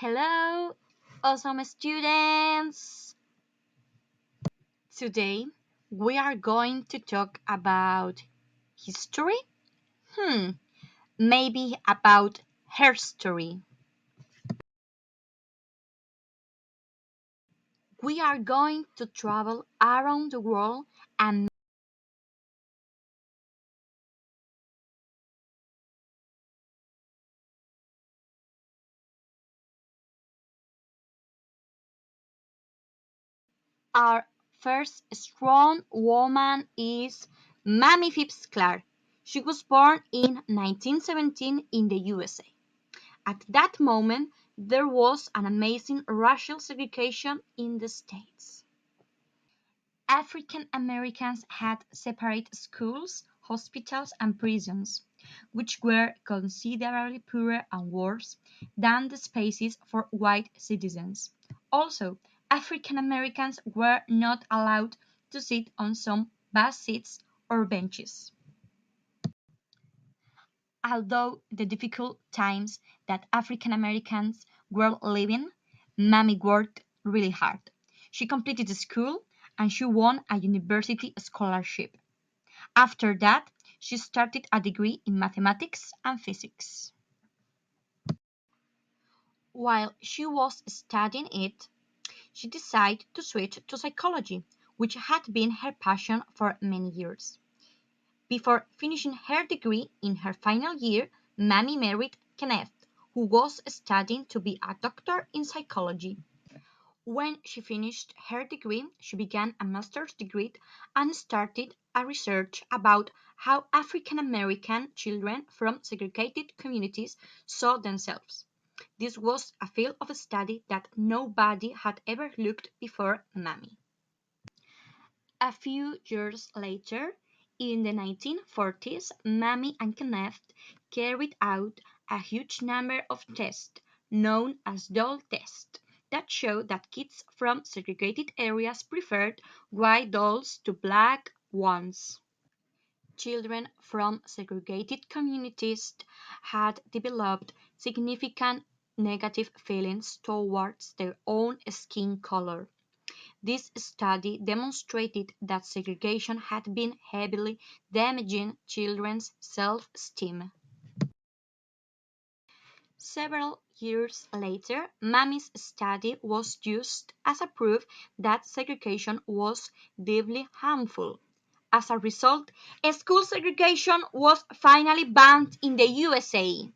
Hello, awesome students! Today we are going to talk about history? Hmm, maybe about her story. We are going to travel around the world and our first strong woman is Mamie Phipps Clark. She was born in 1917 in the USA. At that moment, there was an amazing racial segregation in the States. African Americans had separate schools, hospitals, and prisons, which were considerably poorer and worse than the spaces for white citizens. Also, African Americans were not allowed to sit on some bus seats or benches. Although the difficult times that African Americans were living, Mamie worked really hard. She completed school and she won a university scholarship. After that, she started a degree in mathematics and physics. While she was studying it, she decided to switch to psychology, which had been her passion for many years. Before finishing her degree in her final year, Mamie married Kenneth, who was studying to be a doctor in psychology. When she finished her degree, she began a master's degree and started a research about how African American children from segregated communities saw themselves. This was a field of study that nobody had ever looked before Mamie. A few years later, in the 1940s, Mamie and Kenneth carried out a huge number of tests known as Dole Test that showed that kids from segregated areas preferred white dolls to black ones. Children from segregated communities had developed significant negative feelings towards their own skin color. This study demonstrated that segregation had been heavily damaging children's self-esteem. Several years later, Mamie's study was used as a proof that segregation was deeply harmful. As a result, school segregation was finally banned in the USA.